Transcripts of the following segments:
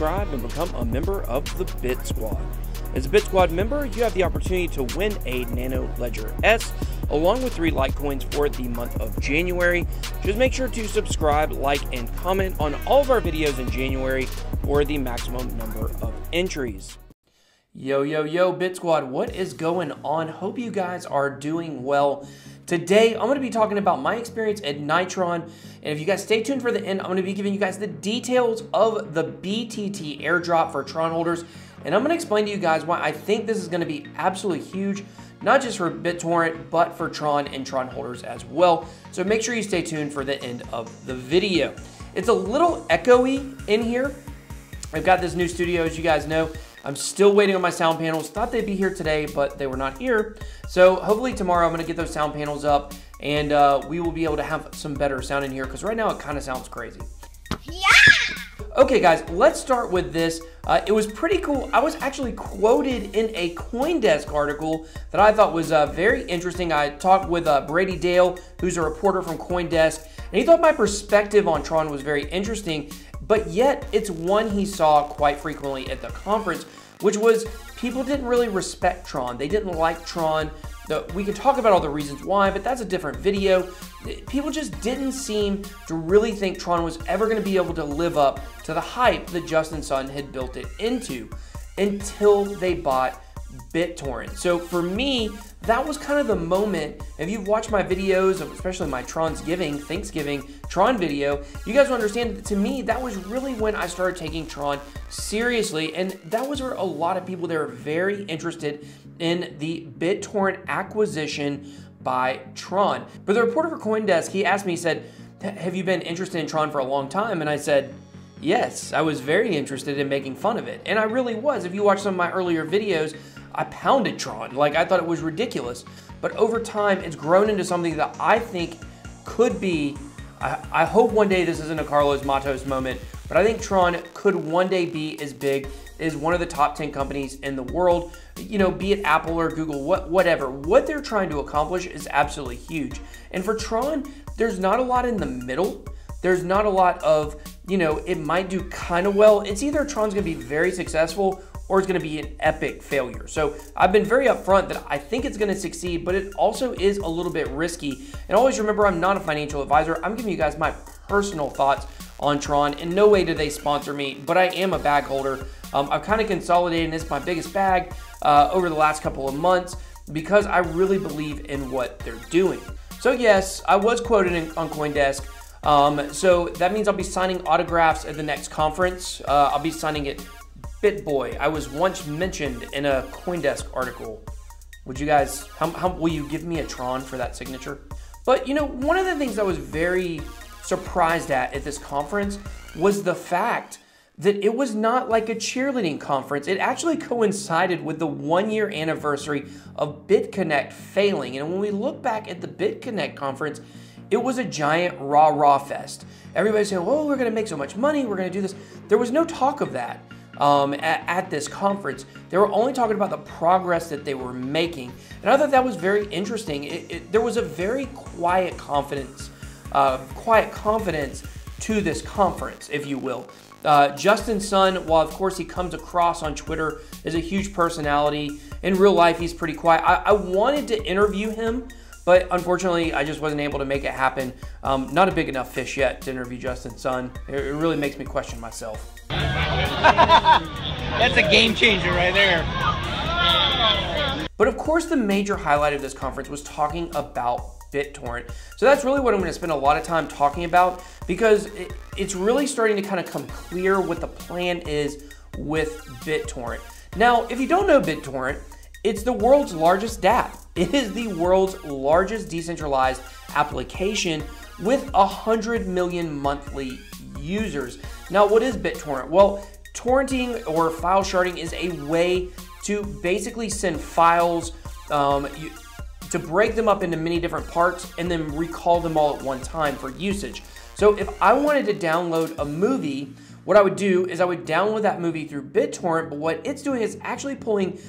subscribe and become a member of the Bit Squad. As a Bit Squad member, you have the opportunity to win a Nano Ledger S along with 3 Litecoins for the month of January. Just make sure to subscribe, like, and comment on all of our videos in January for the maximum number of entries. Yo, Bit Squad, what is going on? Hope you guys are doing well. Today, I'm going to be talking about my experience at Nitron, and if you guys stay tuned for the end, I'm going to be giving you guys the details of the BTT Airdrop for Tron holders, and I'm going to explain to you guys why I think this is going to be absolutely huge, not just for Bittorrent, but for Tron and Tron holders as well. So make sure you stay tuned for the end of the video. It's a little echoey in here. I've got this new studio, as you guys know. I'm still waiting on my sound panels. Thought they'd be here today, but they were not here. So hopefully tomorrow I'm gonna get those sound panels up and we will be able to have some better sound in here because right now it kind of sounds crazy. Yeah! Okay guys, let's start with this. It was pretty cool. I was actually quoted in a CoinDesk article that I thought was very interesting. I talked with Brady Dale, who's a reporter from CoinDesk, and he thought my perspective on Tron was very interesting, but yet it's one he saw quite frequently at the conference, which was people didn't really respect Tron. They didn't like Tron. We could talk about all the reasons why, but that's a different video. People just didn't seem to really think Tron was ever going to be able to live up to the hype that Justin Sun had built it into until they bought Bittorrent. So for me, that was kind of the moment. If you've watched my videos, especially my Thanksgiving Tron video, you guys will understand that to me, that was really when I started taking Tron seriously. And that was where a lot of people, they were very interested in the Bittorrent acquisition by Tron. But the reporter for CoinDesk, he asked me, he said, have you been interested in Tron for a long time? And I said, yes, I was very interested in making fun of it. And I really was. If you watch some of my earlier videos, I pounded Tron. Like, I thought it was ridiculous. But over time, it's grown into something that I think could be, I hope one day this isn't a Carlos Matos moment, but I think Tron could one day be as big as one of the top 10 companies in the world, you know, be it Apple or Google, whatever. What they're trying to accomplish is absolutely huge. And for Tron, there's not a lot in the middle. There's not a lot of, you know, it might do kind of well. It's either Tron's gonna be very successful or it's gonna be an epic failure. So I've been very upfront that I think it's gonna succeed, but it also is a little bit risky. And always remember, I'm not a financial advisor. I'm giving you guys my personal thoughts on Tron. In no way do they sponsor me, but I am a bag holder. I've kind of consolidated, and it's my biggest bag over the last couple of months because I really believe in what they're doing. So yes, I was quoted on CoinDesk. So that means I'll be signing autographs at the next conference. I'll be signing it BitBoy. I was once mentioned in a CoinDesk article. Would you guys, how will you give me a Tron for that signature? But you know, one of the things I was very surprised at this conference was the fact that it was not like a cheerleading conference. It actually coincided with the 1-year anniversary of BitConnect failing. And when we look back at the BitConnect conference, it was a giant rah-rah fest. Everybody's saying, oh, we're gonna make so much money, we're gonna do this. There was no talk of that at this conference. They were only talking about the progress that they were making. And I thought that was very interesting. There was a very quiet confidence to this conference, if you will. Justin Sun, while of course he comes across on Twitter as a huge personality, in real life he's pretty quiet. I wanted to interview him, but unfortunately I just wasn't able to make it happen. Not a big enough fish yet to interview Justin Sun. It really makes me question myself. That's a game changer right there. But of course the major highlight of this conference was talking about Bittorrent. So that's really what I'm going to spend a lot of time talking about because it's really starting to kind of come clear what the plan is with Bittorrent. Now, if you don't know Bittorrent, it's the world's largest dApp. It is the world's largest decentralized application with 100 million monthly users. Now, what is Bittorrent? Well, torrenting or file sharding is a way to basically send files, to break them up into many different parts and then recall them all at one time for usage. So if I wanted to download a movie, what I would do is I would download that movie through Bittorrent, but what it's doing is actually pulling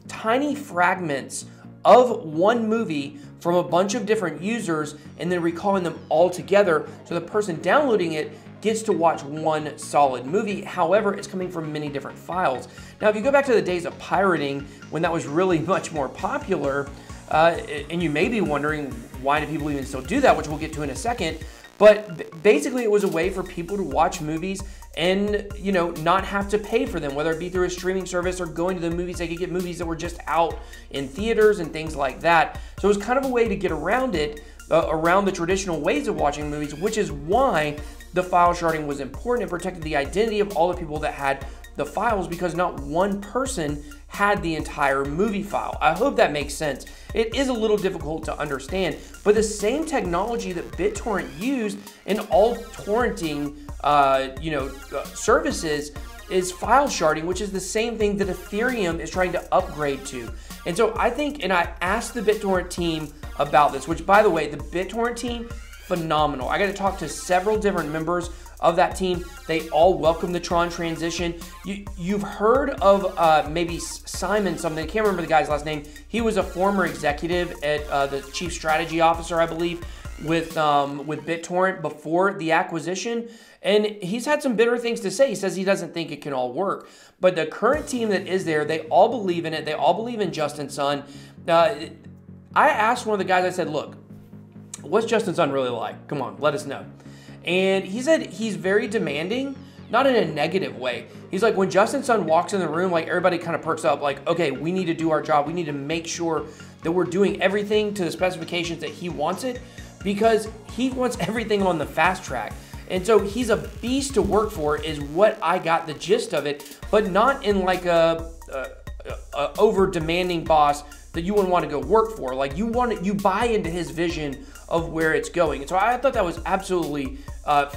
tiny fragments of one movie from a bunch of different users and then recalling them all together so the person downloading it gets to watch one solid movie. However, it's coming from many different files. Now, if you go back to the days of pirating, when that was really much more popular, and you may be wondering, why do people even still do that, which we'll get to in a second, but basically it was a way for people to watch movies and, you know, not have to pay for them, whether it be through a streaming service or going to the movies. They could get movies that were just out in theaters and things like that. So it was kind of a way to get around it, around the traditional ways of watching movies, which is why the file sharding was important and protected the identity of all the people that had the files, because not one person had the entire movie file. I hope that makes sense. It is a little difficult to understand, but the same technology that BitTorrent used in all torrenting services is file sharding, which is the same thing that Ethereum is trying to upgrade to. And so I think, and I asked the BitTorrent team about this, which, by the way, the BitTorrent team, phenomenal. I got to talk to several different members of that team. They all welcome the Tron transition. You've heard of maybe Simon something. I can't remember the guy's last name. He was a former executive at the chief strategy officer, I believe, with BitTorrent before the acquisition. And he's had some bitter things to say. He says he doesn't think it can all work. But the current team that is there, they all believe in it. They all believe in Justin Sun. I asked one of the guys, I said, look, what's Justin Sun really like? Come on, let us know. And he said he's very demanding, not in a negative way. He's like, when Justin Sun walks in the room, like everybody kind of perks up, like, okay, we need to do our job. We need to make sure that we're doing everything to the specifications that he wants it, because he wants everything on the fast track. And so he's a beast to work for, is what I got the gist of it, but not in like a over demanding boss that you wouldn't want to go work for. Like you buy into his vision of where it's going. And so I thought that was absolutely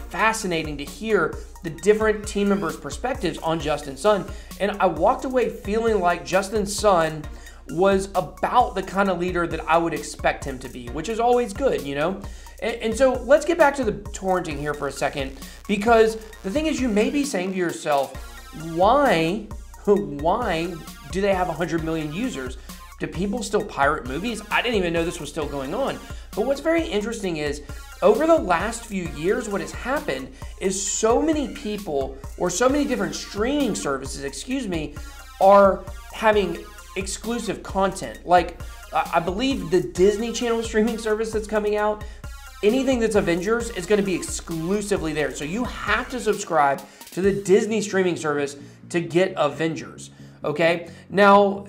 fascinating to hear the different team members' perspectives on Justin Sun. And I walked away feeling like Justin Sun was about the kind of leader that I would expect him to be, which is always good, you know? And so let's get back to the torrenting here for a second, because the thing is, you may be saying to yourself, why do they have 100 million users? Do people still pirate movies? I didn't even know this was still going on. But what's very interesting is, over the last few years, what has happened is so many people, or so many different streaming services, are having exclusive content. Like, I believe the Disney Channel streaming service that's coming out, anything that's Avengers is going to be exclusively there. So you have to subscribe to the Disney streaming service to get Avengers. Okay, now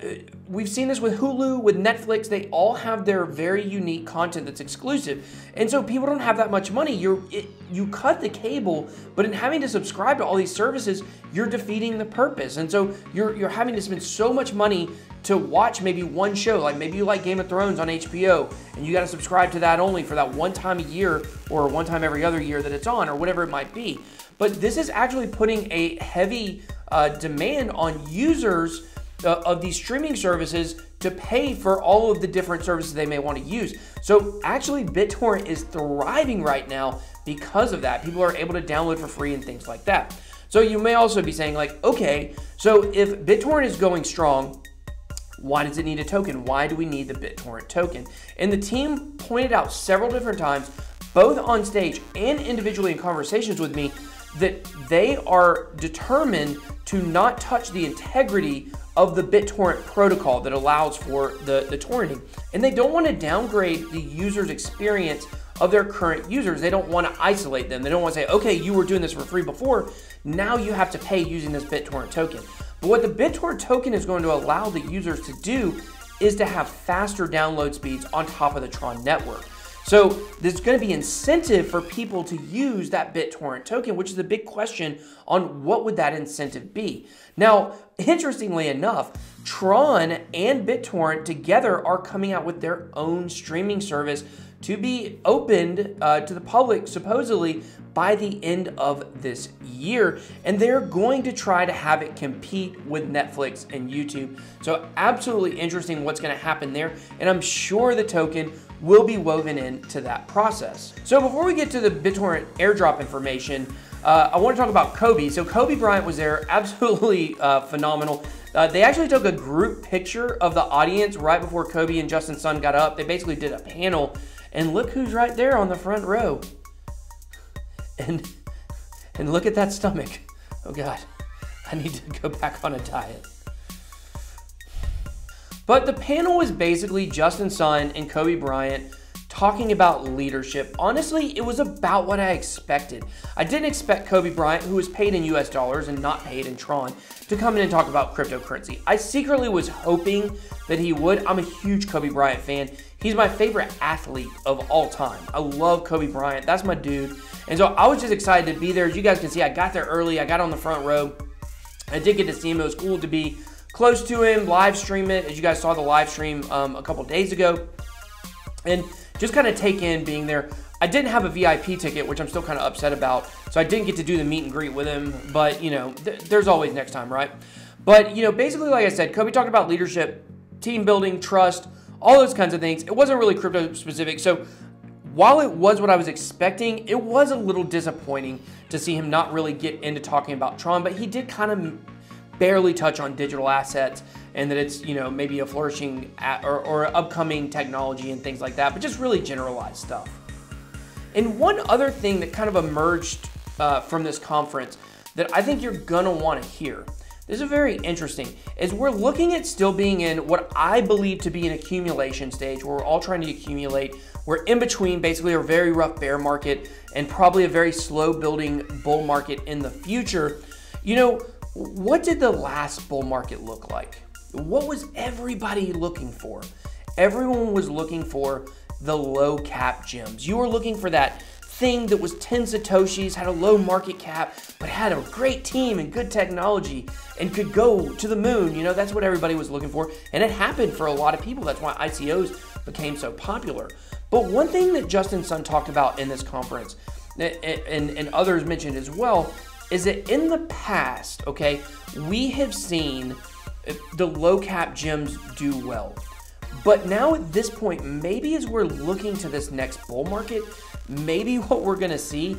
we've seen this with Hulu, with Netflix. They all have their very unique content that's exclusive, and so people don't have that much money. You cut the cable, but in having to subscribe to all these services, you're defeating the purpose. And so you're having to spend so much money to watch maybe one show. Like maybe you like Game of Thrones on HBO, and you got to subscribe to that only for that one time a year, or one time every other year that it's on, or whatever it might be. But this is actually putting a heavy demand on users of these streaming services to pay for all of the different services they may want to use. So actually BitTorrent is thriving right now because of that. People are able to download for free and things like that. So you may also be saying like, okay, so if BitTorrent is going strong, why does it need a token? Why do we need the BitTorrent token? And the team pointed out several different times, both on stage and individually in conversations with me, that they are determined to not touch the integrity of the BitTorrent protocol that allows for the torrenting. And they don't want to downgrade the user's experience of their current users. They don't want to isolate them. They don't want to say, okay, you were doing this for free before, now you have to pay using this BitTorrent token. But what the BitTorrent token is going to allow the users to do is to have faster download speeds on top of the Tron network. So there's going to be incentive for people to use that BitTorrent token, which is the big question on what would that incentive be. Now, interestingly enough, Tron and BitTorrent together are coming out with their own streaming service to be opened to the public supposedly by the end of this year. And they're going to try to have it compete with Netflix and YouTube. So absolutely interesting what's going to happen there. And I'm sure the token will be woven into that process. So before we get to the Bittorrent airdrop information, I want to talk about Kobe. So Kobe Bryant was there, absolutely phenomenal. They actually took a group picture of the audience right before Kobe and Justin Sun got up. They basically did a panel, and look who's right there on the front row. And And look at that stomach. Oh God, I need to go back on a diet. But the panel was basically Justin Sun and Kobe Bryant talking about leadership. Honestly, it was about what I expected. I didn't expect Kobe Bryant, who was paid in US dollars and not paid in Tron, to come in and talk about cryptocurrency. I secretly was hoping that he would. I'm a huge Kobe Bryant fan. He's my favorite athlete of all time. I love Kobe Bryant. That's my dude. And so I was just excited to be there. As you guys can see, I got there early. I got on the front row. I did get to see him. It was cool to be close to him, live stream it, as you guys saw the live stream a couple days ago. And just kind of take in being there. I didn't have a VIP ticket, which I'm still kind of upset about, so I didn't get to do the meet and greet with him, but, you know, there's always next time, right? But, you know, basically, like I said, Kobe talked about leadership, team building, trust, all those kinds of things. It wasn't really crypto specific, so while it was what I was expecting, it was a little disappointing to see him not really get into talking about Tron, but he did kind of barely touch on digital assets and that it's, you know, maybe a flourishing or upcoming technology and things like that, but just really generalized stuff. And one other thing that kind of emerged from this conference that I think you're gonna wanna hear, this is very interesting, is we're looking at still being in what I believe to be an accumulation stage where we're all trying to accumulate. We're in between basically a very rough bear market and probably a very slow building bull market in the future. You know, what did the last bull market look like? What was everybody looking for? Everyone was looking for the low cap gems. You were looking for that thing that was 10 Satoshis, had a low market cap, but had a great team and good technology and could go to the moon. You know, that's what everybody was looking for. And it happened for a lot of people. That's why ICOs became so popular. But one thing that Justin Sun talked about in this conference, and others mentioned as well, is that in the past, okay, we have seen the low cap gems do well. But now at this point, maybe as we're looking to this next bull market, maybe what we're gonna see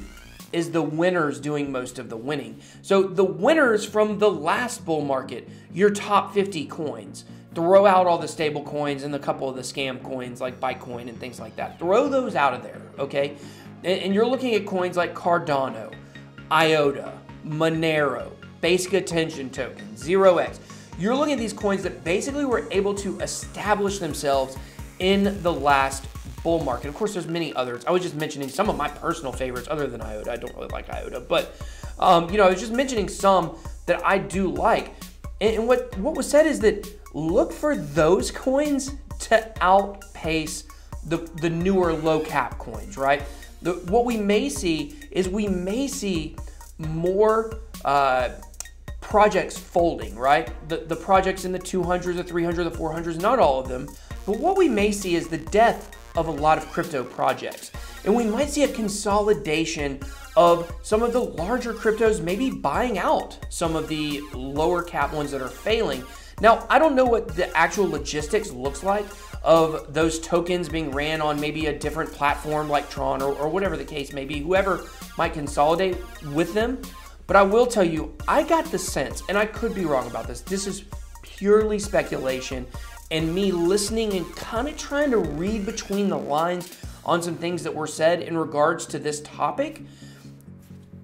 is the winners doing most of the winning. So the winners from the last bull market, your top 50 coins, throw out all the stable coins and a couple of the scam coins like Bitcoin and things like that. Throw those out of there, okay? And you're looking at coins like Cardano, IOTA, Monero, Basic Attention Token, 0x. You're looking at these coins that basically were able to establish themselves in the last bull market. Of course, there's many others. I was just mentioning some of my personal favorites other than IOTA. I don't really like IOTA, but you know, I was just mentioning some that I do like. And what was said is that look for those coins to outpace the newer low cap coins, right? What we may see is we may see more projects folding, right? The projects in the 200s, the 300s, the 400s, not all of them. But what we may see is the death of a lot of crypto projects. And we might see a consolidation of some of the larger cryptos maybe buying out some of the lower cap ones that are failing. Now, I don't know what the actual logistics looks like of those tokens being ran on maybe a different platform like Tron or whatever the case may be, whoever might consolidate with them. But I will tell you, I got the sense, and I could be wrong about this, this is purely speculation and me listening and kind of trying to read between the lines on some things that were said in regards to this topic.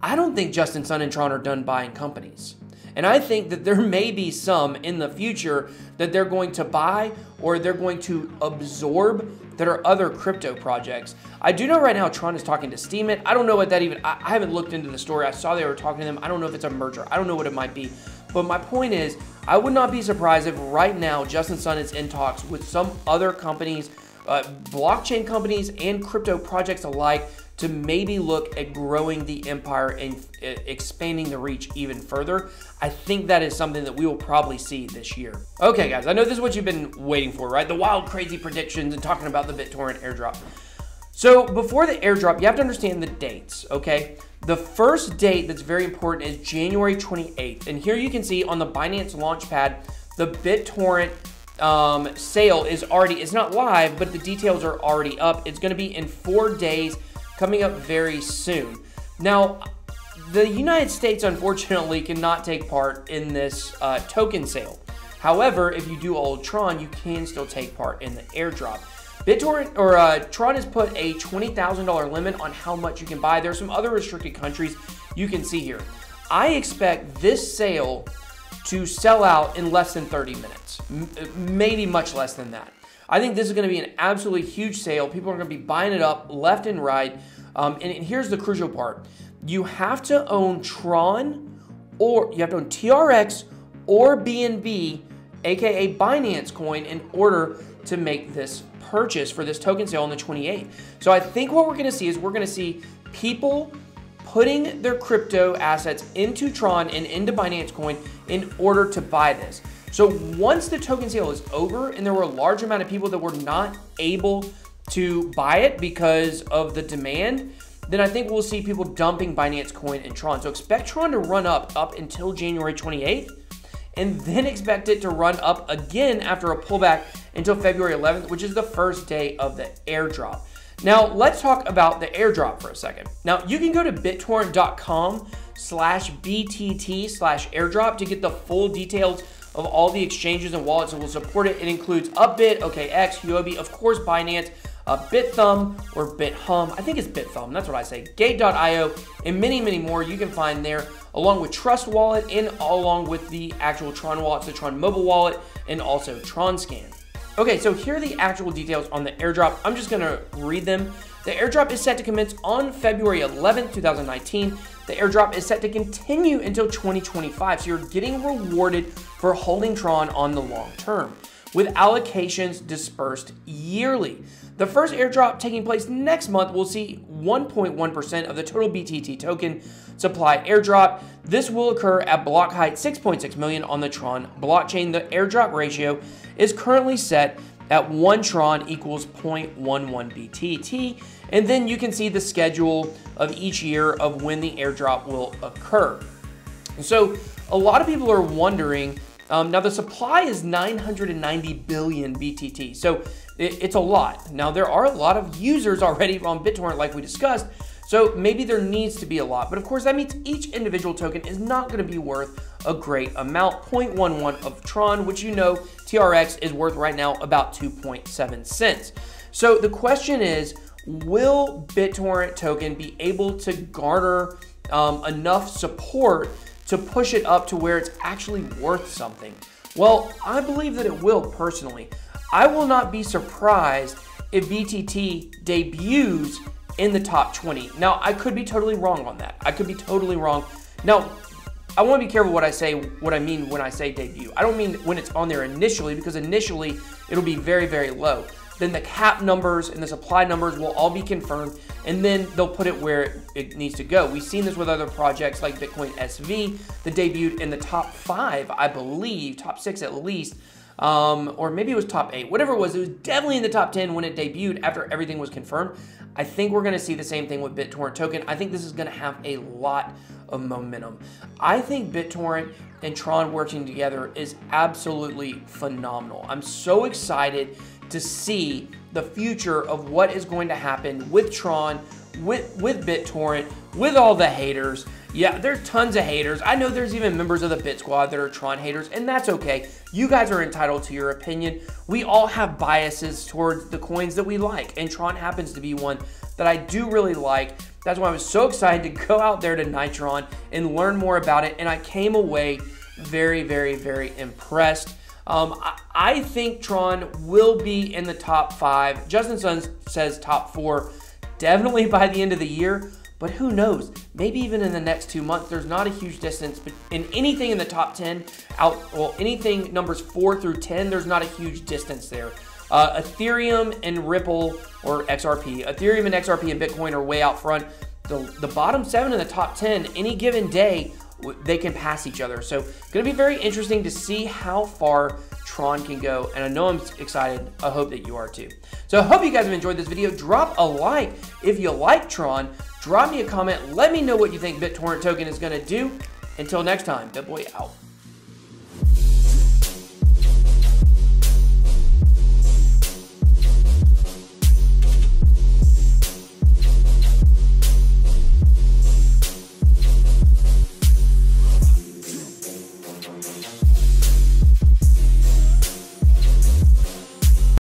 I don't think Justin Sun and Tron are done buying companies. And I think that there may be some in the future that they're going to buy or they're going to absorb that are other crypto projects. I do know right now Tron is talking to Steemit. I don't know what that even, I haven't looked into the story. I saw they were talking to them. I don't know if it's a merger. I don't know what it might be. But my point is, I would not be surprised if right now Justin Sun is in talks with some other companies, blockchain companies and crypto projects alike, to maybe look at growing the empire and expanding the reach even further. I think that is something that we will probably see this year. Okay, guys, I know this is what you've been waiting for, right? The wild, crazy predictions and talking about the Bittorrent Airdrop. So before the airdrop, you have to understand the dates, okay? The first date that's very important is January 28th. And here you can see on the Binance launchpad, the Bittorrent sale is already, it's not live, but the details are already up. It's gonna be in 4 days, coming up very soon. Now, the United States, unfortunately, cannot take part in this token sale. However, if you do old Tron, you can still take part in the airdrop. BitTorrent or Tron has put a $20,000 limit on how much you can buy. There's some other restricted countries you can see here. I expect this sale to sell out in less than 30 minutes, maybe much less than that. I think this is going to be an absolutely huge sale. People are going to be buying it up left and right. And here's the crucial part. You have to own Tron, or you have to own TRX or BNB, aka Binance coin, in order to make this purchase for this token sale on the 28th. So I think what we're going to see is we're going to see people putting their crypto assets into Tron and into Binance coin in order to buy this. So once the token sale is over and there were a large amount of people that were not able to buy it because of the demand, then I think we'll see people dumping Binance coin and Tron. So expect Tron to run up until January 28th, and then expect it to run up again after a pullback until February 11th, which is the first day of the airdrop. Now, let's talk about the airdrop for a second. Now, you can go to bittorrent.com/BTT/airdrop to get the full details of all the exchanges and wallets that will support it. It includes Upbit, OKX, Huobi, of course, Binance, BitThumb or BitHum. I think it's BitThumb, that's what I say. Gate.io, and many, many more you can find there, along with Trust Wallet and along with the actual Tron wallets, the Tron mobile wallet, and also TronScan. Okay, so here are the actual details on the airdrop. I'm just gonna read them. The airdrop is set to commence on February 11th, 2019. The airdrop is set to continue until 2025, so you're getting rewarded for holding Tron on the long term, with allocations dispersed yearly. The first airdrop taking place next month will see 1.1% of the total BTT token supply airdrop. This will occur at block height 6.6 million on the Tron blockchain. The airdrop ratio is currently set at 1 Tron equals 0.11 BTT. And then you can see the schedule of each year of when the airdrop will occur. So a lot of people are wondering, now the supply is 990 billion BTT. So it's a lot. Now there are a lot of users already on BitTorrent like we discussed, so maybe there needs to be a lot. But of course that means each individual token is not going to be worth a great amount. 0.11 of Tron, which you know TRX is worth right now about 2.7 cents. So the question is, will BitTorrent token be able to garner enough support to push it up to where it's actually worth something? Well, I believe that it will personally. I will not be surprised if BTT debuts in the top 20. Now, I could be totally wrong on that. I could be totally wrong. Now, I want to be careful what I say, what I mean when I say debut. I don't mean when it's on there initially, because initially it'll be very, very low. Then the cap numbers and the supply numbers will all be confirmed, and then they'll put it where it needs to go. We've seen this with other projects like Bitcoin SV that debuted in the top 5, I believe, top 6 at least, or maybe it was top 8, whatever it was definitely in the top 10 when it debuted after everything was confirmed. I think we're gonna see the same thing with BitTorrent token. I think this is gonna have a lot of momentum. I think BitTorrent and Tron working together is absolutely phenomenal. I'm so excited to see the future of what is going to happen with Tron, with BitTorrent, with all the haters. Yeah, there are tons of haters. I know there's even members of the Bit Squad that are Tron haters, and that's okay. You guys are entitled to your opinion. We all have biases towards the coins that we like, and Tron happens to be one that I do really like. That's why I was so excited to go out there to Nitron and learn more about it, and I came away very, very, very impressed. I think Tron will be in the top 5. Justin Sun says top 4, definitely by the end of the year. But who knows? Maybe even in the next 2 months. There's not a huge distance, but in anything in the top 10, anything numbers 4 through 10, there's not a huge distance there. Ethereum and Ripple, or XRP, Ethereum and XRP and Bitcoin are way out front. The bottom 7 and the top 10, any given day, they can pass each other. So gonna be very interesting to see how far Tron can go, and I know I'm excited. I hope that you are too. So I hope you guys have enjoyed this video. Drop a like if you like Tron. Drop me a comment. Let me know what you think BitTorrent token is gonna do. Until next time, BitBoy out.